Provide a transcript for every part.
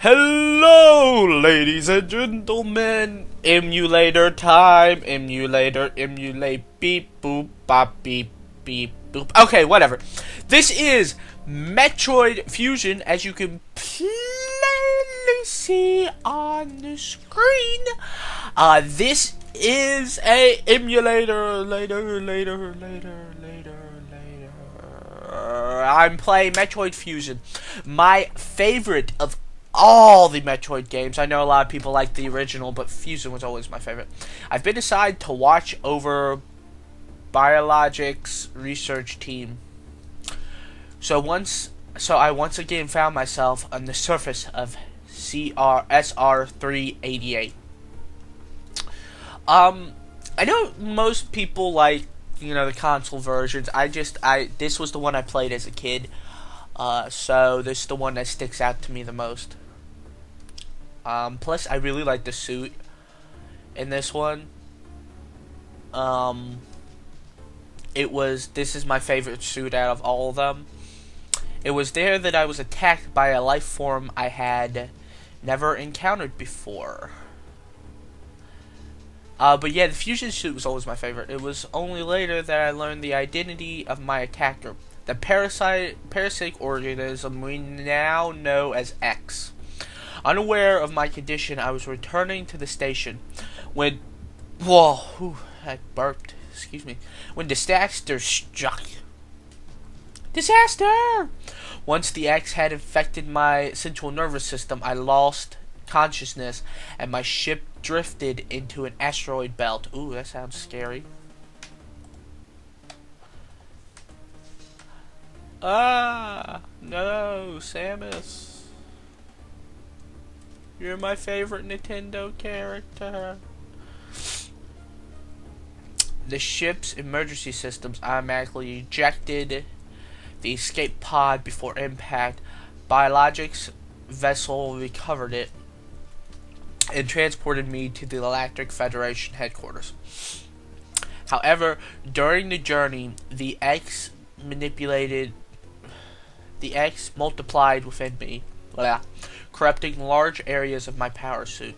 Hello, ladies and gentlemen. Emulator time. Emulate, beep, boop, bop, beep, beep, boop. Okay, whatever. This is Metroid Fusion, as you can plainly see on the screen. This is a emulator. Later. I'm playing Metroid Fusion, my favorite of all the Metroid games. I know a lot of people like the original, but Fusion was always my favorite. I've been assigned to watch over Biologics research team. So I once again found myself on the surface of SR388. I know most people like, the console versions. This was the one I played as a kid. So this is the one that sticks out to me the most. Plus I really like the suit in this one. This is my favorite suit out of all of them. It was there that I was attacked by a life form I had never encountered before. But yeah, the fusion suit was always my favorite. It was only later that I learned the identity of my attacker, the parasitic organism we now know as X. Unaware of my condition, I was returning to the station when... Whoa, I burped. Excuse me. When disaster struck. Disaster! Once the X had infected my central nervous system, I lost consciousness and my ship drifted into an asteroid belt. Ooh, that sounds scary. No, Samus. You're my favorite Nintendo character. The ship's emergency systems automatically ejected the escape pod before impact. Biologics vessel recovered it and transported me to the Galactic Federation headquarters. However, during the journey, the X multiplied within me, corrupting large areas of my power suit.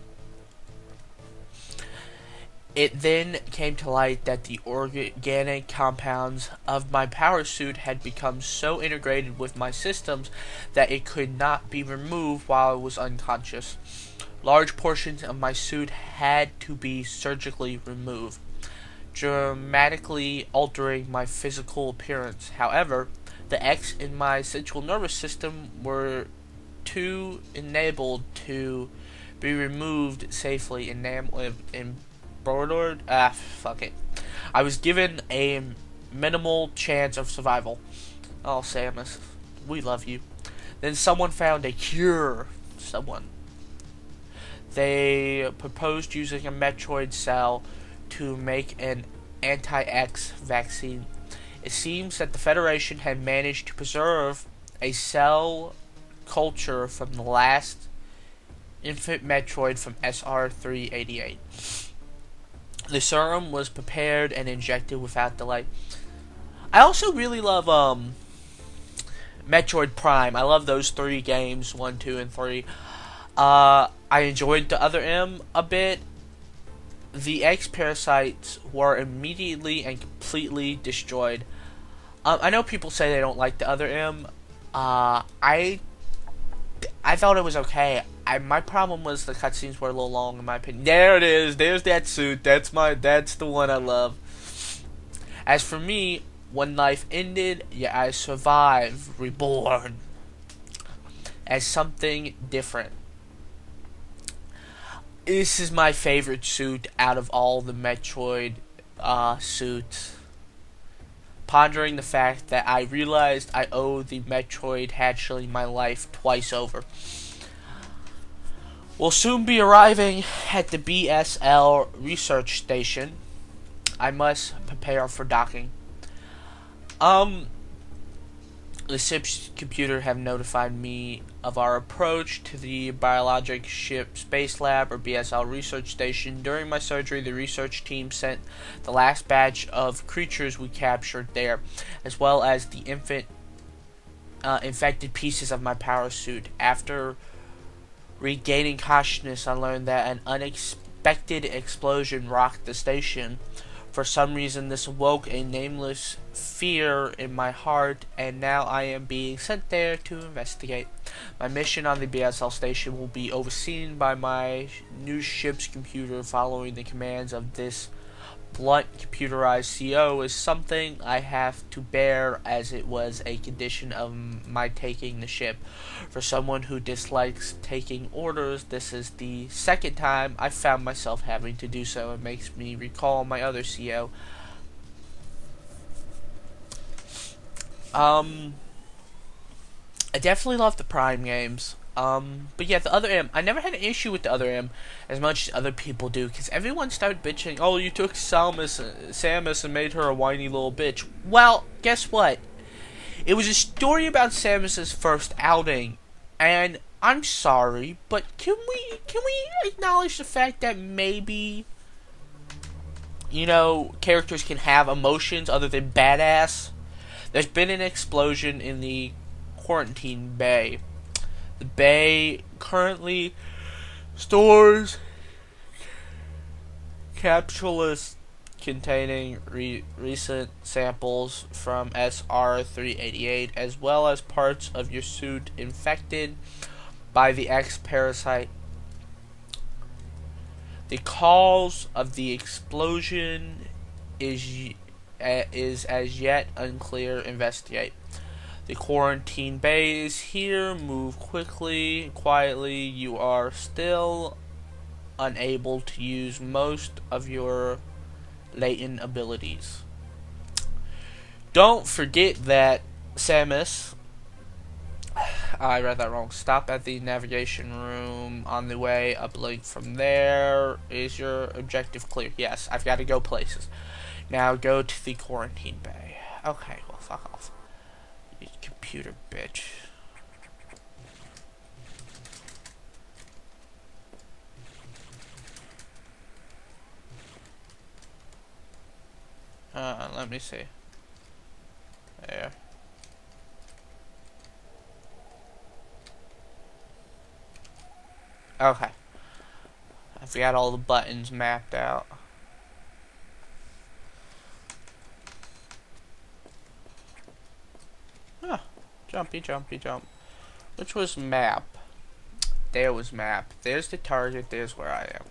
It then came to light that the organic compounds of my power suit had become so integrated with my systems that it could not be removed while I was unconscious. Large portions of my suit had to be surgically removed, dramatically altering my physical appearance. However, the X in my central nervous system were too enabled to be removed safely fuck it. I was given a minimal chance of survival. Oh, Samus, we love you. Then someone found a cure. They proposed using a Metroid cell to make an anti-X vaccine. It seems that the Federation had managed to preserve a cell culture from the last infant Metroid from SR388. The serum was prepared and injected without delay. I also really love Metroid Prime. I love those 3 games, 1, 2, and 3. I enjoyed the Other M a bit. The X parasites were immediately and completely destroyed. I know people say they don't like the Other M. I thought it was okay. My problem was the cutscenes were a little long, in my opinion. There it is. There's that suit. That's the one I love. As for me, when life ended, yeah, I survived, reborn as something different. This is my favorite suit out of all the Metroid suits. Pondering the fact that I realized I owe the Metroid hatchling my life twice over. We'll soon be arriving at the BSL research station. I must prepare for docking. The ship's computer have notified me of our approach to the Biologic Ship Space Lab, or BSL research station. During my surgery, the research team sent the last batch of creatures we captured there, as well as the infected pieces of my power suit. After Regaining consciousness, I learned that an unexpected explosion rocked the station. For some reason, this awoke a nameless fear in my heart, and now I am being sent there to investigate. My mission on the BSL station will be overseen by my new ship's computer. Following the commands of this blunt computerized CO is something I have to bear, as it was a condition of my taking the ship. For someone who dislikes taking orders, this is the second time I found myself having to do so. It makes me recall my other CO. I definitely love the Prime games. But yeah, the other M, I never had an issue with the other M as much as other people do, because everyone started bitching, oh, you took Samus and made her a whiny little bitch. Well, guess what? It was a story about Samus's first outing, and I'm sorry, but can we acknowledge the fact that maybe, you know, characters can have emotions other than badass? There's been an explosion in the quarantine bay. The bay currently stores capsules containing recent samples from SR-388, as well as parts of your suit infected by the X parasite. The cause of the explosion is as yet unclear. Investigate. The quarantine bay is here. Move quickly, quietly. You are still unable to use most of your latent abilities. Don't forget that Samus, I read that wrong. Stop at the navigation room on the way. Uplink from there. Is your objective clear? Yes, I've got to go places. Now go to the quarantine bay. Okay, well, fuck off. You computer bitch. Let me see. There. Okay. I've got all the buttons mapped out. Huh. Jumpy, jumpy, jump. Which was map? There was map. There's the target. There's where I am.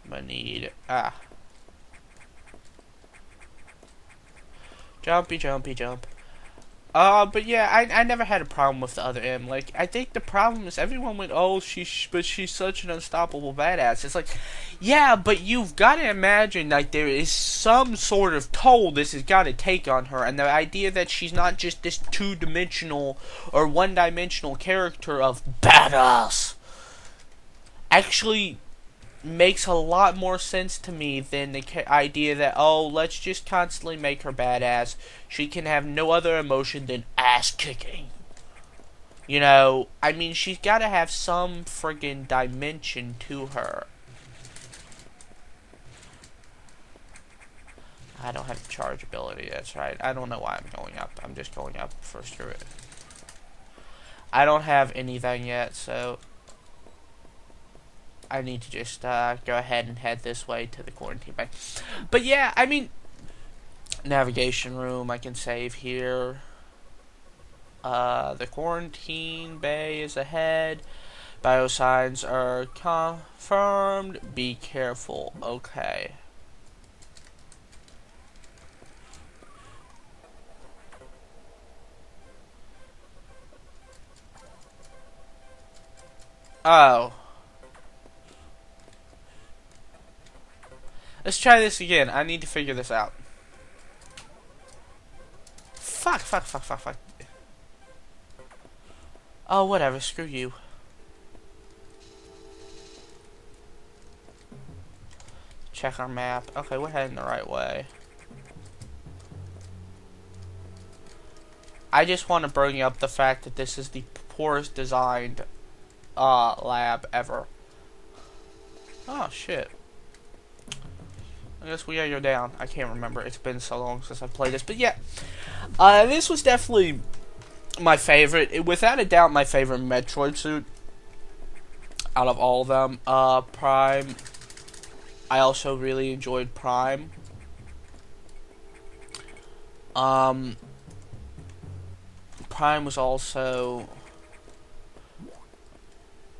I need jumpy, jumpy, jump. But yeah, I never had a problem with the other M. Like, I think the problem is everyone went, oh, but she's such an unstoppable badass. It's like, yeah, but you've got to imagine, like, there is some sort of toll this has got to take on her, and the idea that she's not just this two-dimensional or one-dimensional character of badass actually makes a lot more sense to me than the idea that, oh, let's just constantly make her badass. She can have no other emotion than ass kicking. You know, I mean, she's got to have some friggin' dimension to her. I don't have charge ability, that's right. I don't know why I'm going up. I'm just going up for screw it. I don't have anything yet, so I need to just go ahead and head this way to the quarantine bay. But yeah, I mean, navigation room, I can save here. The quarantine bay is ahead. Biosigns are confirmed. Be careful. Okay. Oh. Let's try this again. I need to figure this out. Fuck. Oh, whatever. Screw you. Check our map. Okay, we're heading the right way. I just want to bring up the fact that this is the poorest designed lab ever. Oh, shit. I guess we gotta go down. I can't remember. It's been so long since I played this. But yeah, This was definitely my favorite. Without a doubt, my favorite Metroid suit out of all of them. Prime. I also really enjoyed Prime. Prime was also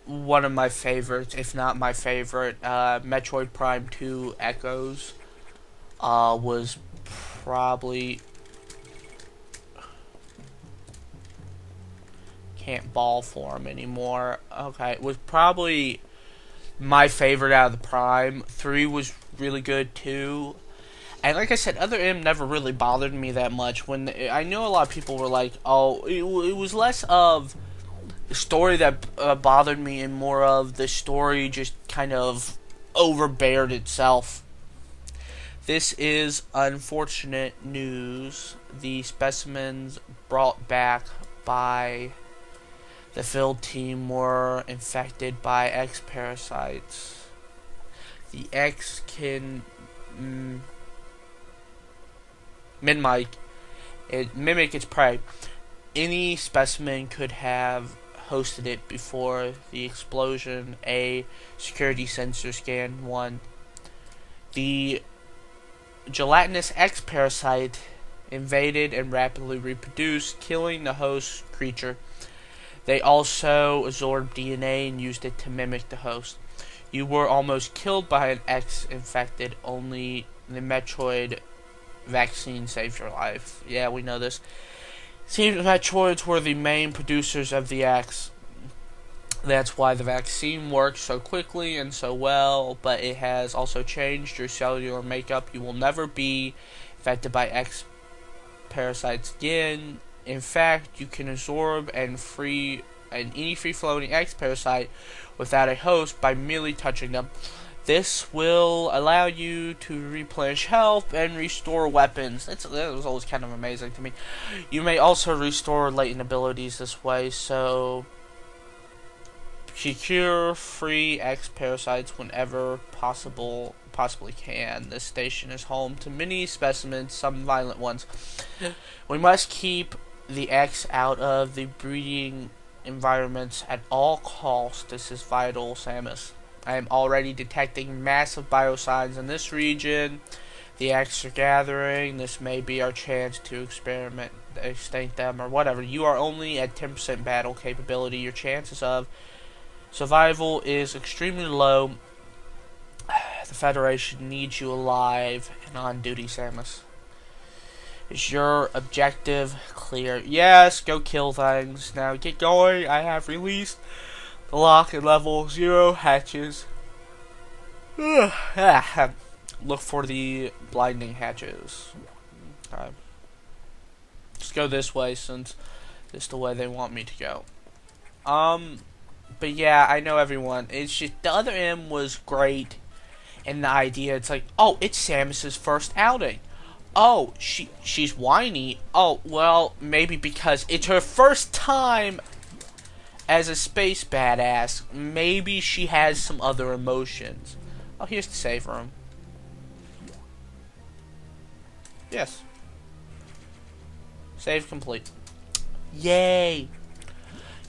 one of my favorites, if not my favorite. Metroid Prime 2 Echoes was probably... Can't ball for him anymore. Okay, it was probably my favorite out of the Prime. 3 was really good too. And like I said, Other M never really bothered me that much. When I know a lot of people were like, oh, it was less of the story that bothered me and more of the story just kind of overbared itself. This is unfortunate news. The specimens brought back by the field team were infected by X parasites. The X can mimic its prey. Any specimen could have hosted it before the explosion. A security sensor scan 1. The gelatinous X parasite invaded and rapidly reproduced, killing the host creature. They also absorbed DNA and used it to mimic the host. You were almost killed by an X infected, only the Metroid vaccine saved your life. Yeah, we know this. Seems Metroids were the main producers of the X. That's why the vaccine works so quickly and so well, but it has also changed your cellular makeup. You will never be infected by X parasites again. In fact, you can absorb any free-floating X parasite without a host by merely touching them. This will allow you to replenish health and restore weapons. That was always kind of amazing to me. You may also restore latent abilities this way, so secure free X parasites whenever possibly can. This station is home to many specimens, some violent ones. We must keep the X out of the breeding environments at all costs. This is vital, Samus. I am already detecting massive biosigns in this region. The X are gathering. This may be our chance to extinct them, or whatever. You are only at 10% battle capability. Your chances of survival is extremely low. The Federation needs you alive and on duty, Samus. Is your objective clear? Yes, go kill things. Now get going. I have released the lock at level 0 hatches. Look for the blinding hatches. Okay. Just go this way since this is the way they want me to go. But yeah, I know everyone. It's just the Other M was great, and the idea it's like, oh, it's Samus's first outing. Oh, she's whiny. Oh, well, maybe because it's her first time as a space badass. Maybe she has some other emotions. Oh, here's the save room. Yes. Save complete. Yay!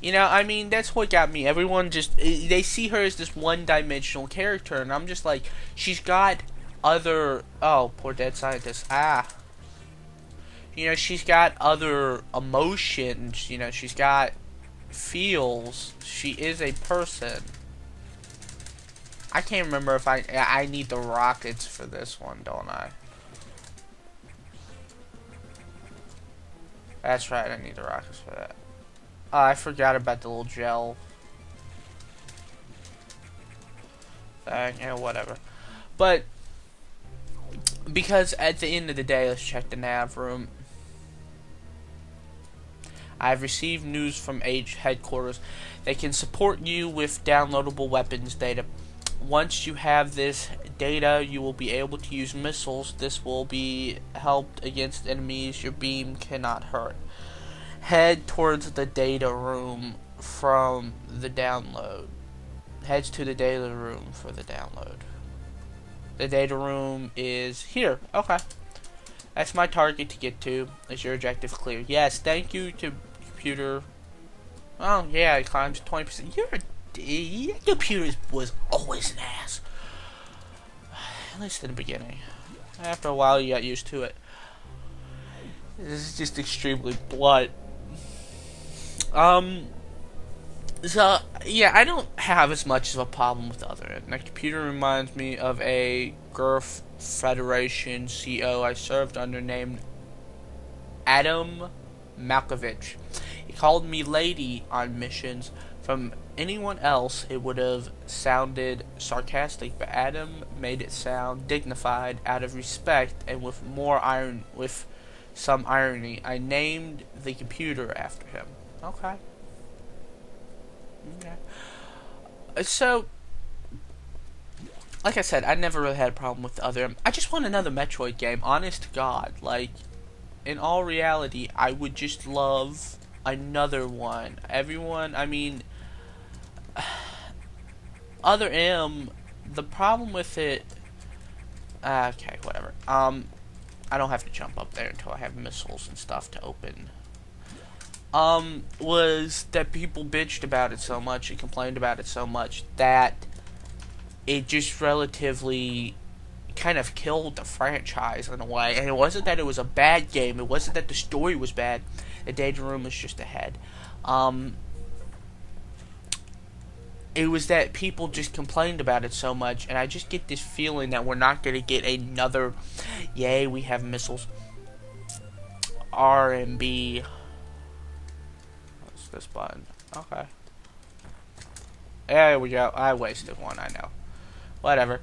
You know, I mean, that's what got me. Everyone just, they see her as this one-dimensional character, and I'm just like, she's got other, oh, poor dead scientist, you know, she's got other emotions, you know, she's got feels, she is a person. I can't remember if I need the rockets for this one, don't I? That's right, I need the rockets for that. I forgot about the little gel thing, yeah, whatever. But because at the end of the day, let's check the nav room. I've received news from H headquarters. They can support you with downloadable weapons data. Once you have this data, you will be able to use missiles. This will be helped against enemies your beam cannot hurt. Head towards the data room from the download. Heads to the data room for the download. The data room is here. Okay. That's my target to get to. Is your objective clear? Yes, thank you to computer. Oh, yeah, it climbs 20%. Your computer was always an ass. At least in the beginning. After a while, you got used to it. This is just extremely blunt. So, yeah, I don't have as much of a problem with the other end. My computer reminds me of a GERF Federation CO I served under named Adam Malkovich. He called me lady on missions. From anyone else, it would have sounded sarcastic, but Adam made it sound dignified out of respect and with some irony. I named the computer after him. Okay. So, like I said, I never really had a problem with the other. I just want another Metroid game, honest to God. Like, in all reality, I would just love another one. Everyone, I mean, Other M, the problem with it, okay, whatever. I don't have to jump up there until I have missiles and stuff to open. Was that people bitched about it so much and complained about it so much that it just relatively kind of killed the franchise in a way. And it wasn't that it was a bad game. It wasn't that the story was bad. The data room was just ahead. It was that people just complained about it so much, and I just get this feeling that we're not going to get another, yay, we have missiles, R and B. What's this button? Okay. There we go. I wasted one, I know. Whatever.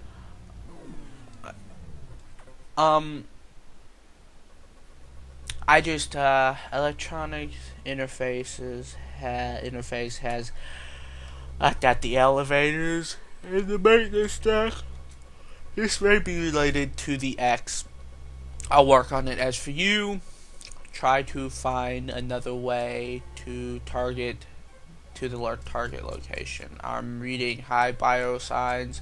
I just, electronic interface has looked at the elevators and the maintenance stack. This may be related to the X. I'll work on it. As for you, try to find another way to target to the target location. I'm reading high bio signs.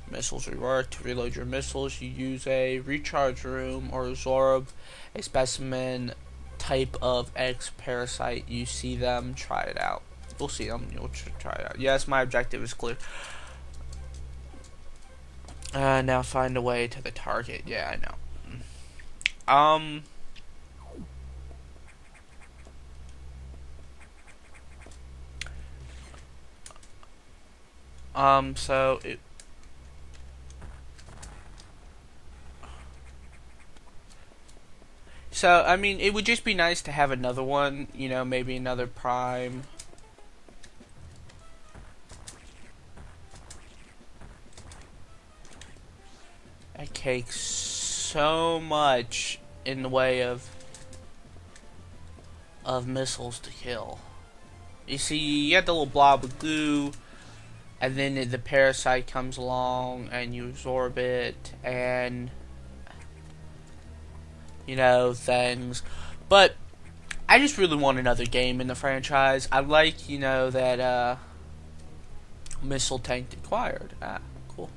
Missiles rework. To reload your missiles, you use a recharge room or absorb a specimen type of X parasite. You see them, try it out. We'll see them. You'll try it out. Yes, my objective is clear. Now find a way to the target. Yeah, I know. So it. So, I mean, it would just be nice to have another one, you know, maybe another Prime. It takes so much in the way of missiles to kill. You see, you have the little blob of goo, and then the parasite comes along, and you absorb it, and you know, things. But I just really want another game in the franchise. I like, you know, that missile tank acquired. Ah, cool.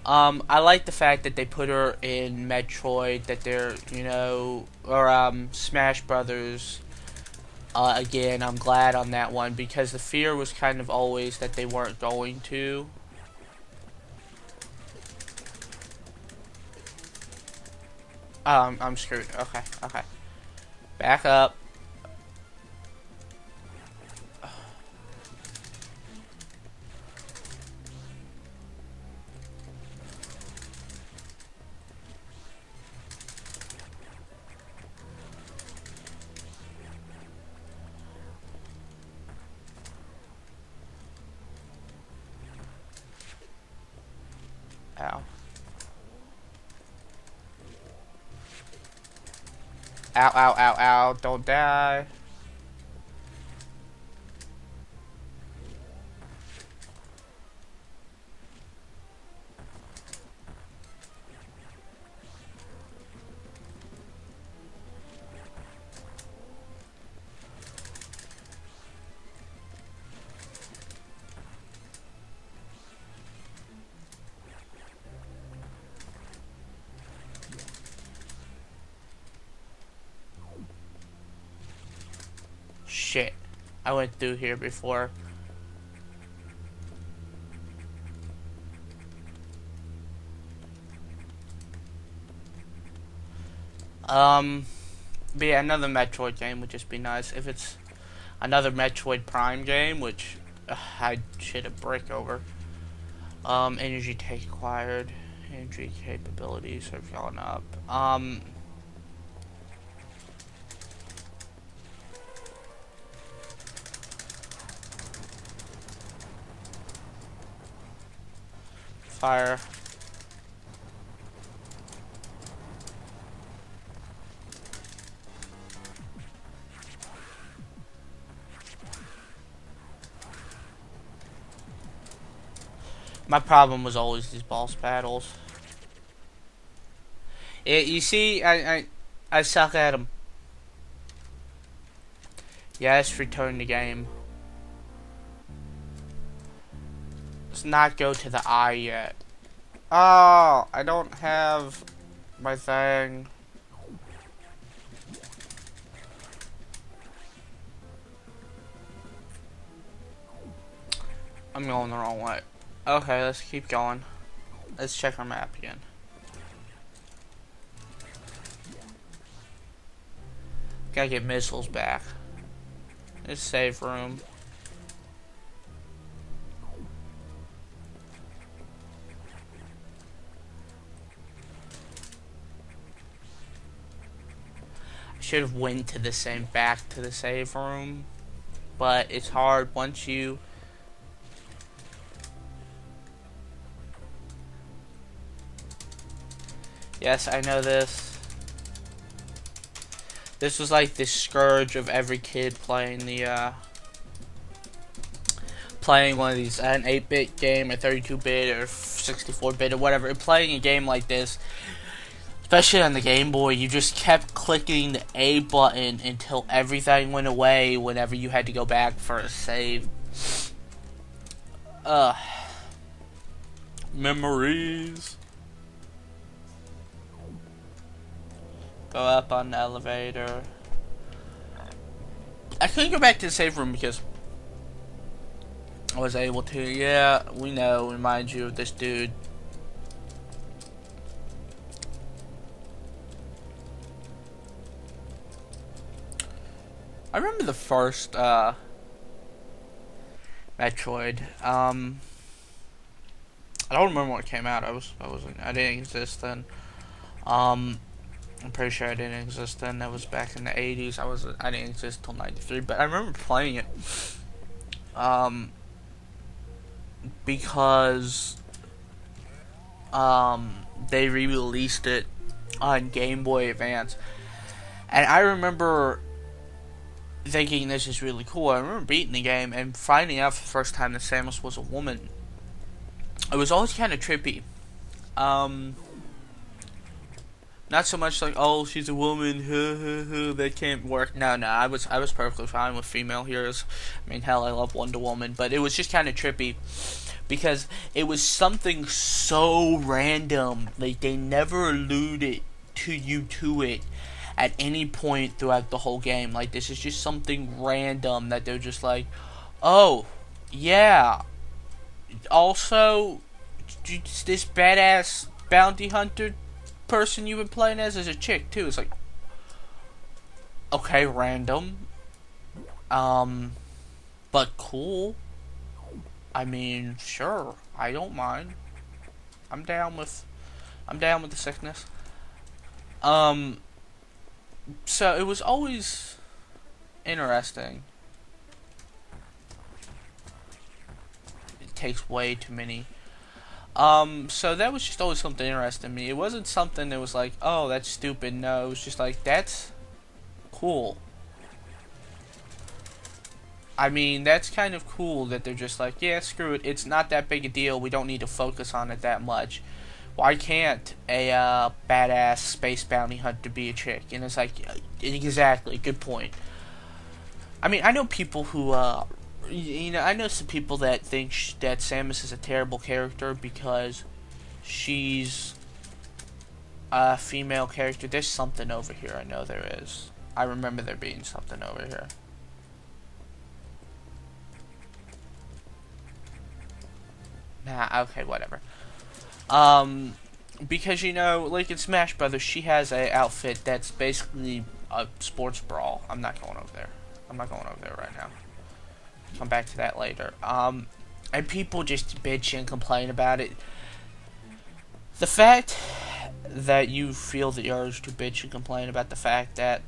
I like the fact that they put her in Metroid, that they're, you know, or Smash Brothers. Again, I'm glad on that one because the fear was kind of always that they weren't going to. I'm screwed. Okay, okay. Back up. Ow. Ow, ow, ow, ow. Don't die. I went through here before. But yeah, another Metroid game would just be nice. If it's another Metroid Prime game, which I'd shit a brick over. Energy take acquired. Energy capabilities have gone up. Fire. My problem was always these boss battles. You see, I suck at them. Yes, return the game. Let's not go to the eye yet. Oh, I don't have my thing. I'm going the wrong way. Okay, let's keep going. Let's check our map again. Gotta get missiles back. Let's save room. I should have went to the same back to the save room, but it's hard once you. Yes, I know this. This was like the scourge of every kid playing the playing one of these, an 8-bit game, a 32-bit, or 64-bit, or whatever. Playing a game like this, especially on the Game Boy, you just kept clicking the A button until everything went away whenever you had to go back for a save. Memories. Go up on the elevator. I couldn't go back to the save room because I was able to. Yeah, we know. Remind you of this dude. I remember the first Metroid. I don't remember when it came out. I didn't exist then. I'm pretty sure I didn't exist then. That was back in the 80s. I didn't exist till 93, but I remember playing it. Because they re-released it on Game Boy Advance. And I remember thinking this is really cool. I remember beating the game and finding out for the first time that Samus was a woman. It was always kind of trippy. Not so much like, oh, she's a woman, that can't work. No, I was perfectly fine with female heroes. I mean, hell, I love Wonder Woman, but it was just kind of trippy because it was something so random. Like, they never alluded to it at any point throughout the whole game. Like, this is just something random that they're just like, oh, yeah. Also, this badass bounty hunter person you've been playing as is a chick too. It's like, okay, random, but cool. I mean, sure, I don't mind. I'm down with the sickness. So it was always interesting. It takes way too many. So that was just always something interesting to me. It wasn't something that was like, oh, that's stupid. No, it was just like, that's cool. I mean, that's kind of cool that they're just like, yeah, screw it. It's not that big a deal. We don't need to focus on it that much. Why can't a badass space bounty hunter be a chick? And it's like, exactly, good point. I mean, I know people who, I know some people that think that Samus is a terrible character because she's a female character. There's something over here. I know there is. I remember there being something over here. Nah, okay, whatever. Because, you know, like in Smash Brothers, she has a outfit that's basically a sports brawl. I'm not going over there. I'm not going over there right now. Come back to that later. And people just bitch and complain about it. The fact that you feel the urge to bitch and complain about the fact that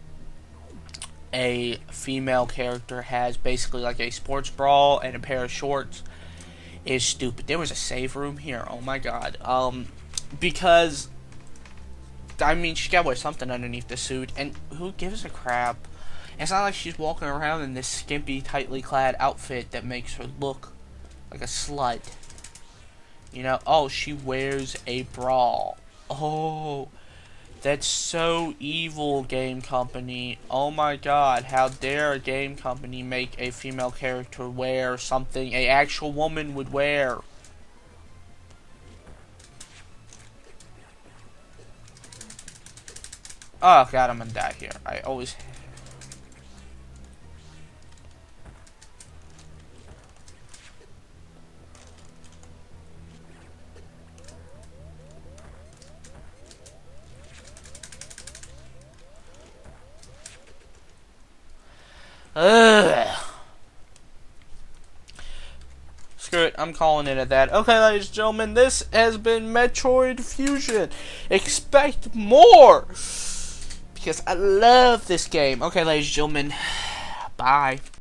a female character has basically like a sports bra and a pair of shorts is stupid. There was a save room here. Oh my god. Because I mean, she gotta wear something underneath the suit, and who gives a crap? It's not like she's walking around in this skimpy, tightly clad outfit that makes her look like a slut. You know, oh, she wears a bra. Oh, that's so evil, game company. Oh my god, how dare a game company make a female character wear something an actual woman would wear? Oh god, I'm gonna die here. I always... Ugh. Screw it, I'm calling it at that. Okay, ladies and gentlemen, this has been Metroid Fusion. Expect more! Because I love this game. Okay, ladies and gentlemen, bye.